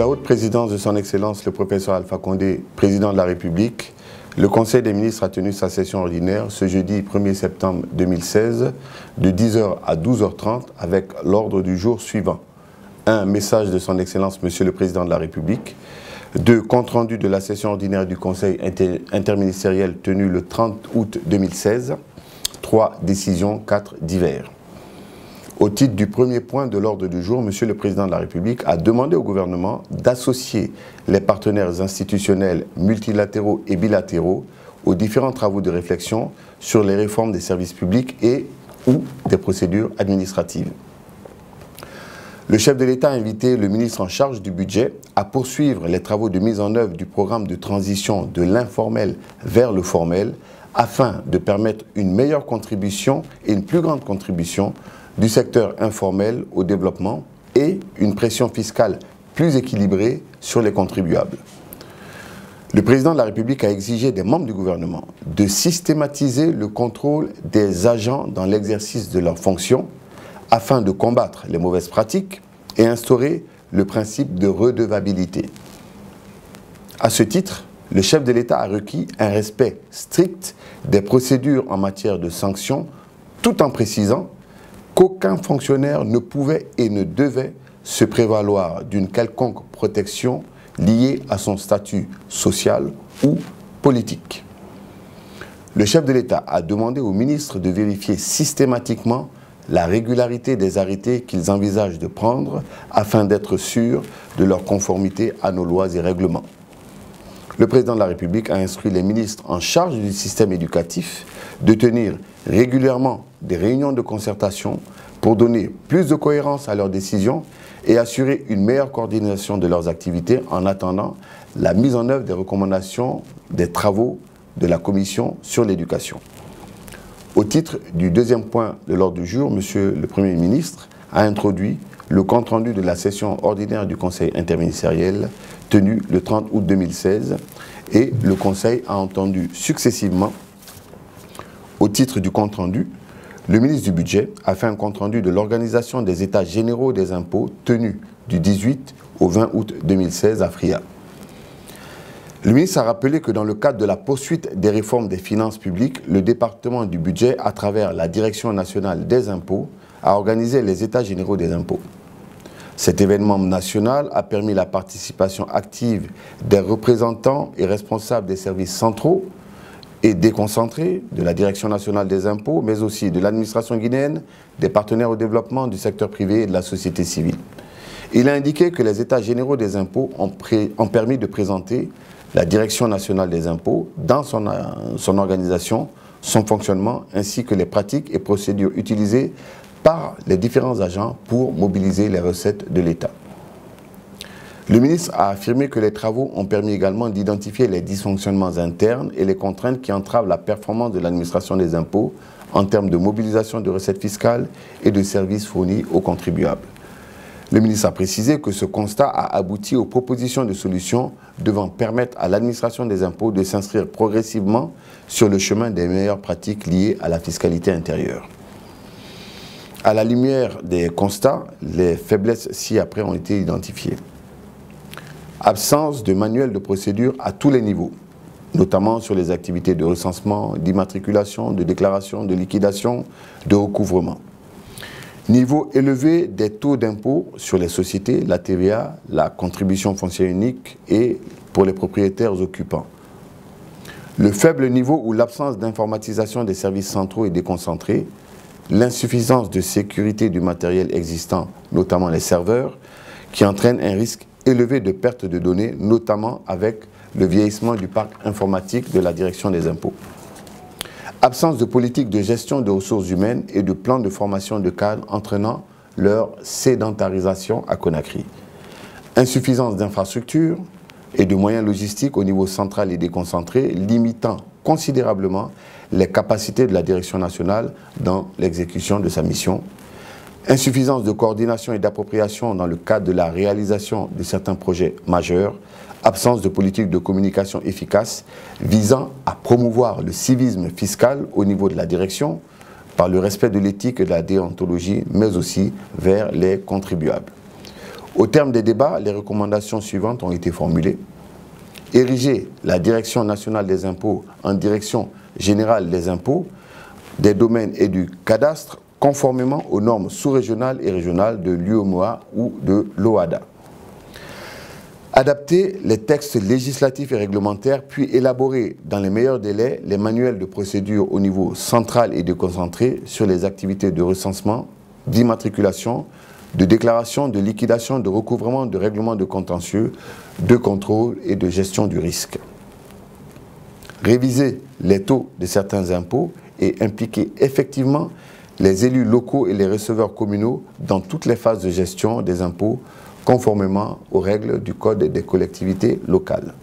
la haute présidence de son Excellence le professeur Alpha Condé, président de la République, le Conseil des ministres a tenu sa session ordinaire ce jeudi 1er septembre 2016 de 10h à 12h30 avec l'ordre du jour suivant. 1. Message de son Excellence Monsieur le Président de la République. 2. Compte rendu de la session ordinaire du Conseil interministériel tenue le 30 août 2016. 3. Décision. 4. Divers. Au titre du premier point de l'ordre du jour, Monsieur le Président de la République a demandé au gouvernement d'associer les partenaires institutionnels multilatéraux et bilatéraux aux différents travaux de réflexion sur les réformes des services publics et ou des procédures administratives. Le chef de l'État a invité le ministre en charge du budget à poursuivre les travaux de mise en œuvre du programme de transition de l'informel vers le formel afin de permettre une meilleure contribution et une plus grande contribution du secteur informel au développement et une pression fiscale plus équilibrée sur les contribuables. Le président de la République a exigé des membres du gouvernement de systématiser le contrôle des agents dans l'exercice de leurs fonctions afin de combattre les mauvaises pratiques et instaurer le principe de redevabilité. À ce titre, le chef de l'État a requis un respect strict des procédures en matière de sanctions tout en précisant qu'aucun fonctionnaire ne pouvait et ne devait se prévaloir d'une quelconque protection liée à son statut social ou politique. Le chef de l'État a demandé aux ministres de vérifier systématiquement la régularité des arrêtés qu'ils envisagent de prendre afin d'être sûrs de leur conformité à nos lois et règlements. Le président de la République a instruit les ministres en charge du système éducatif de tenir régulièrement des réunions de concertation pour donner plus de cohérence à leurs décisions et assurer une meilleure coordination de leurs activités en attendant la mise en œuvre des recommandations des travaux de la Commission sur l'éducation. Au titre du deuxième point de l'ordre du jour, Monsieur le Premier ministre a introduit le compte-rendu de la session ordinaire du Conseil interministériel tenu le 30 août 2016 et le Conseil a entendu successivement, au titre du compte-rendu, le ministre du Budget a fait un compte-rendu de l'organisation des États généraux des impôts tenus du 18 au 20 août 2016 à Fria. Le ministre a rappelé que dans le cadre de la poursuite des réformes des finances publiques, le département du budget, à travers la Direction nationale des impôts, a organisé les États généraux des impôts. Cet événement national a permis la participation active des représentants et responsables des services centraux et déconcentrés de la Direction nationale des impôts, mais aussi de l'administration guinéenne, des partenaires au développement, du secteur privé et de la société civile. Il a indiqué que les États généraux des impôts ont permis de présenter la Direction nationale des impôts dans son organisation, son fonctionnement, ainsi que les pratiques et procédures utilisées par les différents agents pour mobiliser les recettes de l'État. Le ministre a affirmé que les travaux ont permis également d'identifier les dysfonctionnements internes et les contraintes qui entravent la performance de l'administration des impôts en termes de mobilisation de recettes fiscales et de services fournis aux contribuables. Le ministre a précisé que ce constat a abouti aux propositions de solutions devant permettre à l'administration des impôts de s'inscrire progressivement sur le chemin des meilleures pratiques liées à la fiscalité intérieure. À la lumière des constats, les faiblesses ci-après ont été identifiées. Absence de manuel de procédure à tous les niveaux, notamment sur les activités de recensement, d'immatriculation, de déclaration, de liquidation, de recouvrement. Niveau élevé des taux d'impôt sur les sociétés, la TVA, la contribution foncière unique et pour les propriétaires occupants. Le faible niveau ou l'absence d'informatisation des services centraux et déconcentrés, l'insuffisance de sécurité du matériel existant, notamment les serveurs, qui entraîne un risque élevé de perte de données, notamment avec le vieillissement du parc informatique de la direction des impôts. Absence de politique de gestion de ressources humaines et de plan de formation de cadres entraînant leur sédentarisation à Conakry. Insuffisance d'infrastructures et de moyens logistiques au niveau central et déconcentré, limitant considérablement les capacités de la direction nationale dans l'exécution de sa mission. Insuffisance de coordination et d'appropriation dans le cadre de la réalisation de certains projets majeurs, absence de politique de communication efficace visant à promouvoir le civisme fiscal au niveau de la direction par le respect de l'éthique et de la déontologie, mais aussi vers les contribuables. Au terme des débats, les recommandations suivantes ont été formulées. Ériger la Direction nationale des impôts en Direction générale des impôts, des domaines et du cadastre, conformément aux normes sous-régionales et régionales de l'UEMOA ou de l'OHADA. Adapter les textes législatifs et réglementaires, puis élaborer dans les meilleurs délais les manuels de procédure au niveau central et déconcentré sur les activités de recensement, d'immatriculation, de déclaration, de liquidation, de recouvrement, de règlement de contentieux, de contrôle et de gestion du risque. Réviser les taux de certains impôts et impliquer effectivement les élus locaux et les receveurs communaux dans toutes les phases de gestion des impôts conformément aux règles du Code des collectivités locales.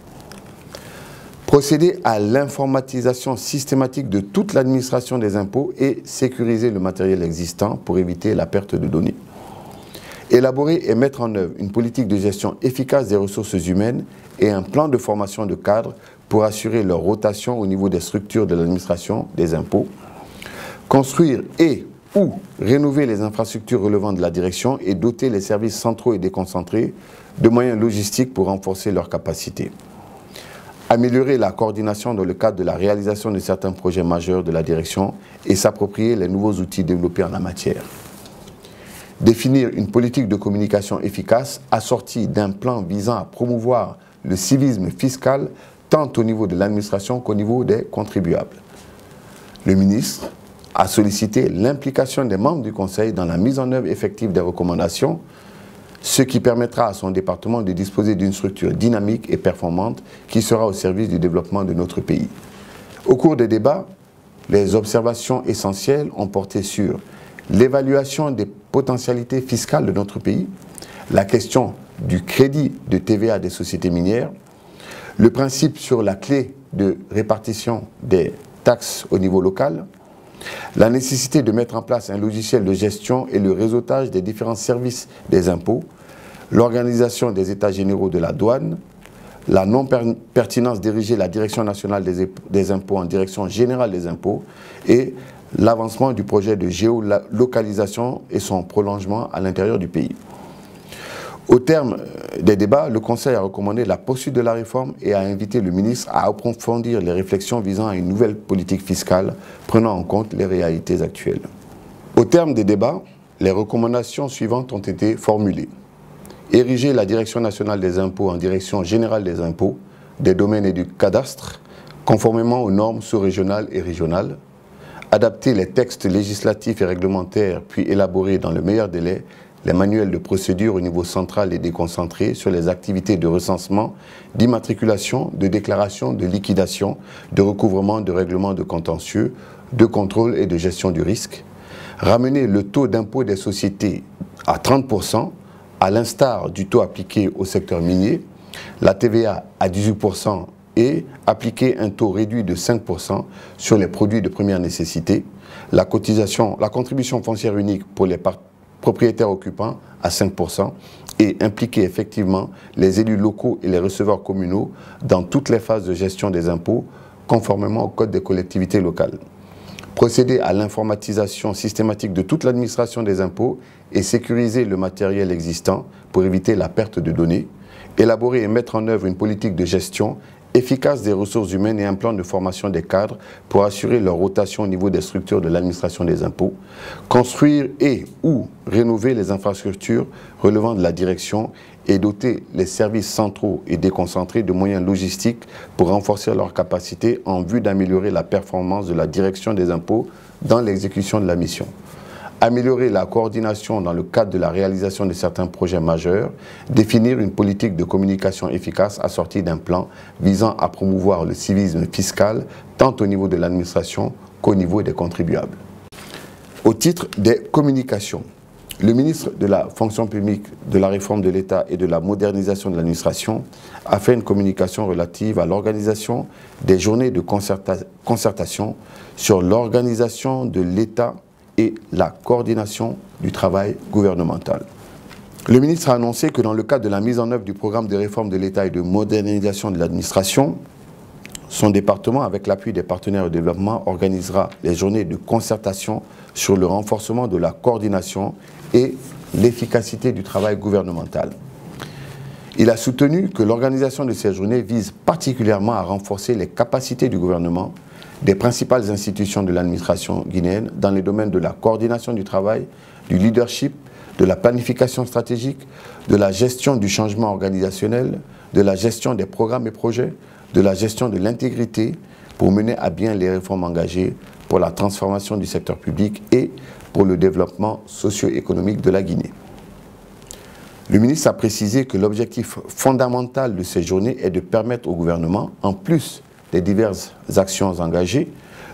Procéder à l'informatisation systématique de toute l'administration des impôts et sécuriser le matériel existant pour éviter la perte de données. Élaborer et mettre en œuvre une politique de gestion efficace des ressources humaines et un plan de formation de cadres pour assurer leur rotation au niveau des structures de l'administration des impôts. Construire ou rénover les infrastructures relevant de la direction et doter les services centraux et déconcentrés de moyens logistiques pour renforcer leurs capacités. Améliorer la coordination dans le cadre de la réalisation de certains projets majeurs de la direction et s'approprier les nouveaux outils développés en la matière. Définir une politique de communication efficace assortie d'un plan visant à promouvoir le civisme fiscal tant au niveau de l'administration qu'au niveau des contribuables. Le ministre a sollicité l'implication des membres du Conseil dans la mise en œuvre effective des recommandations, ce qui permettra à son département de disposer d'une structure dynamique et performante qui sera au service du développement de notre pays. Au cours des débats, les observations essentielles ont porté sur l'évaluation des potentialités fiscales de notre pays, la question du crédit de TVA des sociétés minières, le principe sur la clé de répartition des taxes au niveau local, la nécessité de mettre en place un logiciel de gestion et le réseautage des différents services des impôts, l'organisation des états généraux de la douane, la non-pertinence d'ériger la Direction nationale des impôts en Direction générale des impôts et l'avancement du projet de géolocalisation et son prolongement à l'intérieur du pays. Au terme des débats, le Conseil a recommandé la poursuite de la réforme et a invité le ministre à approfondir les réflexions visant à une nouvelle politique fiscale prenant en compte les réalités actuelles. Au terme des débats, les recommandations suivantes ont été formulées. Ériger la Direction nationale des impôts en Direction générale des impôts, des domaines et du cadastre, conformément aux normes sous-régionales et régionales. Adapter les textes législatifs et réglementaires, puis élaborer dans le meilleur délai les manuels de procédure au niveau central et déconcentré sur les activités de recensement, d'immatriculation, de déclaration, de liquidation, de recouvrement, de règlement de contentieux, de contrôle et de gestion du risque. Ramener le taux d'impôt des sociétés à 30%, à l'instar du taux appliqué au secteur minier, la TVA à 18% et appliquer un taux réduit de 5% sur les produits de première nécessité, la contribution foncière unique pour les propriétaires occupants à 5% et impliquer effectivement les élus locaux et les receveurs communaux dans toutes les phases de gestion des impôts conformément au Code des collectivités locales. Procéder à l'informatisation systématique de toute l'administration des impôts et sécuriser le matériel existant pour éviter la perte de données. Élaborer et mettre en œuvre une politique de gestion efficace des ressources humaines et un plan de formation des cadres pour assurer leur rotation au niveau des structures de l'administration des impôts, construire ou rénover les infrastructures relevant de la direction et doter les services centraux et déconcentrés de moyens logistiques pour renforcer leurs capacités en vue d'améliorer la performance de la direction des impôts dans l'exécution de la mission. Améliorer la coordination dans le cadre de la réalisation de certains projets majeurs, définir une politique de communication efficace assortie d'un plan visant à promouvoir le civisme fiscal tant au niveau de l'administration qu'au niveau des contribuables. Au titre des communications, le ministre de la fonction publique, de la réforme de l'État et de la modernisation de l'administration a fait une communication relative à l'organisation des journées de concertation sur l'organisation de l'État et la coordination du travail gouvernemental. Le ministre a annoncé que dans le cadre de la mise en œuvre du programme de réforme de l'État et de modernisation de l'administration, son département, avec l'appui des partenaires au développement, organisera les journées de concertation sur le renforcement de la coordination et l'efficacité du travail gouvernemental. Il a soutenu que l'organisation de ces journées vise particulièrement à renforcer les capacités du gouvernement, des principales institutions de l'administration guinéenne dans les domaines de la coordination du travail, du leadership, de la planification stratégique, de la gestion du changement organisationnel, de la gestion des programmes et projets, de la gestion de l'intégrité pour mener à bien les réformes engagées pour la transformation du secteur public et pour le développement socio-économique de la Guinée. Le ministre a précisé que l'objectif fondamental de ces journées est de permettre au gouvernement, en plus des diverses actions engagées,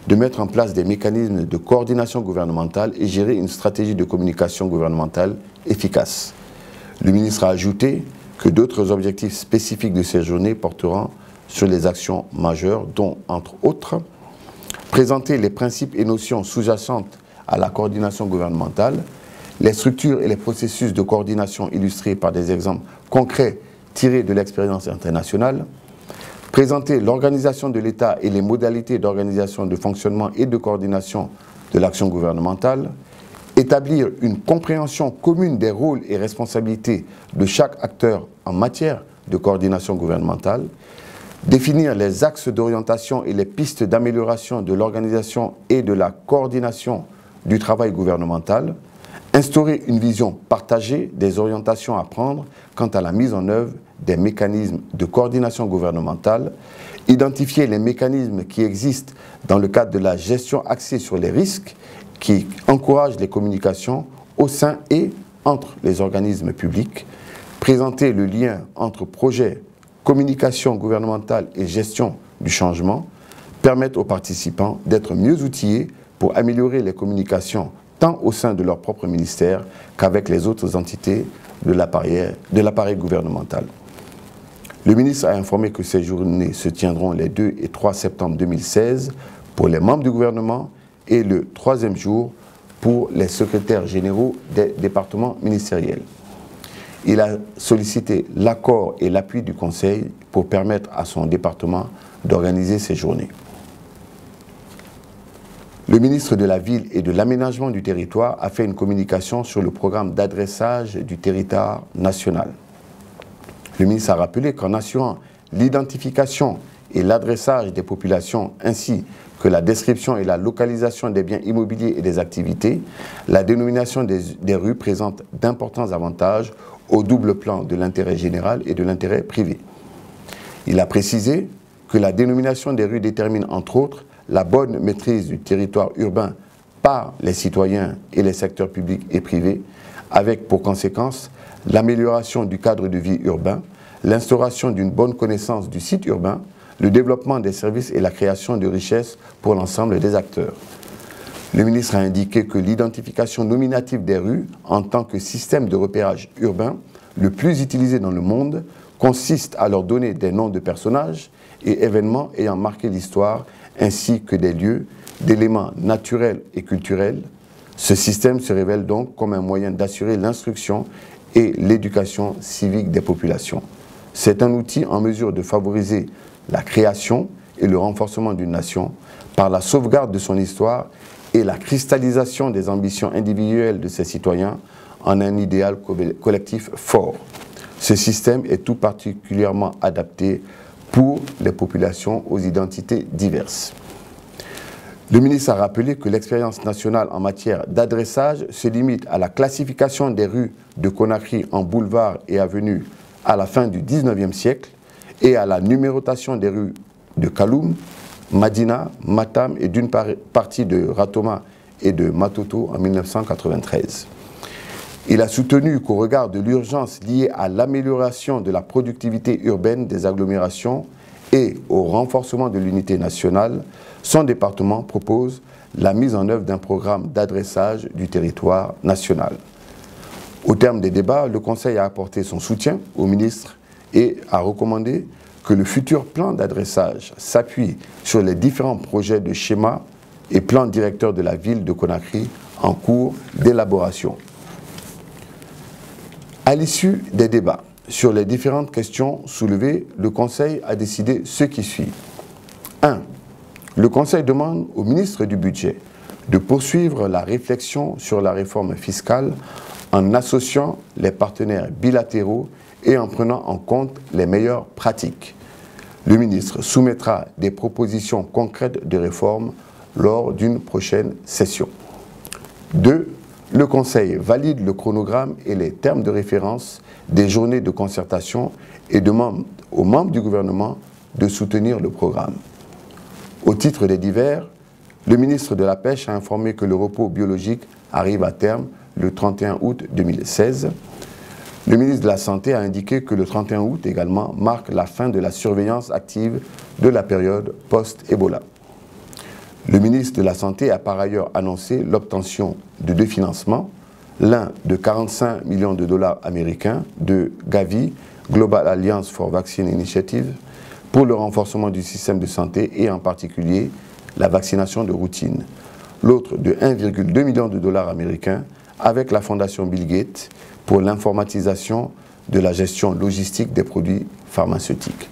de mettre en place des mécanismes de coordination gouvernementale et gérer une stratégie de communication gouvernementale efficace. Le ministre a ajouté que d'autres objectifs spécifiques de ces journées porteront sur les actions majeures, dont, entre autres, présenter les principes et notions sous-jacentes à la coordination gouvernementale, les structures et les processus de coordination illustrés par des exemples concrets tirés de l'expérience internationale, présenter l'organisation de l'État et les modalités d'organisation, de fonctionnement et de coordination de l'action gouvernementale, établir une compréhension commune des rôles et responsabilités de chaque acteur en matière de coordination gouvernementale, définir les axes d'orientation et les pistes d'amélioration de l'organisation et de la coordination du travail gouvernemental, instaurer une vision partagée des orientations à prendre quant à la mise en œuvre des mécanismes de coordination gouvernementale, identifier les mécanismes qui existent dans le cadre de la gestion axée sur les risques qui encouragent les communications au sein et entre les organismes publics, présenter le lien entre projet, communication gouvernementale et gestion du changement, permettre aux participants d'être mieux outillés pour améliorer les communications tant au sein de leur propre ministère qu'avec les autres entités de l'appareil gouvernemental. Le ministre a informé que ces journées se tiendront les 2 et 3 septembre 2016 pour les membres du gouvernement et le 3e jour pour les secrétaires généraux des départements ministériels. Il a sollicité l'accord et l'appui du Conseil pour permettre à son département d'organiser ces journées. Le ministre de la Ville et de l'Aménagement du Territoire a fait une communication sur le programme d'adressage du territoire national. Le ministre a rappelé qu'en assurant l'identification et l'adressage des populations ainsi que la description et la localisation des biens immobiliers et des activités, la dénomination des rues présente d'importants avantages au double plan de l'intérêt général et de l'intérêt privé. Il a précisé que la dénomination des rues détermine entre autres la bonne maîtrise du territoire urbain par les citoyens et les secteurs publics et privés, avec pour conséquence l'amélioration du cadre de vie urbain, l'instauration d'une bonne connaissance du site urbain, le développement des services et la création de richesses pour l'ensemble des acteurs. Le ministre a indiqué que l'identification nominative des rues en tant que système de repérage urbain le plus utilisé dans le monde consiste à leur donner des noms de personnages et événements ayant marqué l'histoire ainsi que des lieux, d'éléments naturels et culturels. Ce système se révèle donc comme un moyen d'assurer l'instruction et l'éducation civique des populations. C'est un outil en mesure de favoriser la création et le renforcement d'une nation par la sauvegarde de son histoire et la cristallisation des ambitions individuelles de ses citoyens en un idéal collectif fort. Ce système est tout particulièrement adapté pour les populations aux identités diverses. Le ministre a rappelé que l'expérience nationale en matière d'adressage se limite à la classification des rues de Conakry en boulevards et avenues à la fin du XIXe siècle et à la numérotation des rues de Kaloum, Madina, Matam et d'une partie de Ratoma et de Matoto en 1993. Il a soutenu qu'au regard de l'urgence liée à l'amélioration de la productivité urbaine des agglomérations et au renforcement de l'unité nationale, son département propose la mise en œuvre d'un programme d'adressage du territoire national. Au terme des débats, le Conseil a apporté son soutien au ministre et a recommandé que le futur plan d'adressage s'appuie sur les différents projets de schéma et plans directeurs de la ville de Conakry en cours d'élaboration. À l'issue des débats sur les différentes questions soulevées, le Conseil a décidé ce qui suit. 1. Le Conseil demande au ministre du Budget de poursuivre la réflexion sur la réforme fiscale en associant les partenaires bilatéraux et en prenant en compte les meilleures pratiques. Le ministre soumettra des propositions concrètes de réforme lors d'une prochaine session. 2. Le Conseil valide le chronogramme et les termes de référence des journées de concertation et demande aux membres du gouvernement de soutenir le programme. Au titre des divers, le ministre de la Pêche a informé que le repos biologique arrive à terme le 31 août 2016. Le ministre de la Santé a indiqué que le 31 août également marque la fin de la surveillance active de la période post-Ebola. Le ministre de la Santé a par ailleurs annoncé l'obtention de 2 financements, l'un de 45 millions de dollars américains de Gavi, Global Alliance for Vaccine Initiative, pour le renforcement du système de santé et en particulier la vaccination de routine. L'autre de 1,2 million de dollars américains avec la Fondation Bill Gates pour l'informatisation de la gestion logistique des produits pharmaceutiques.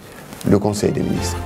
Le Conseil des ministres.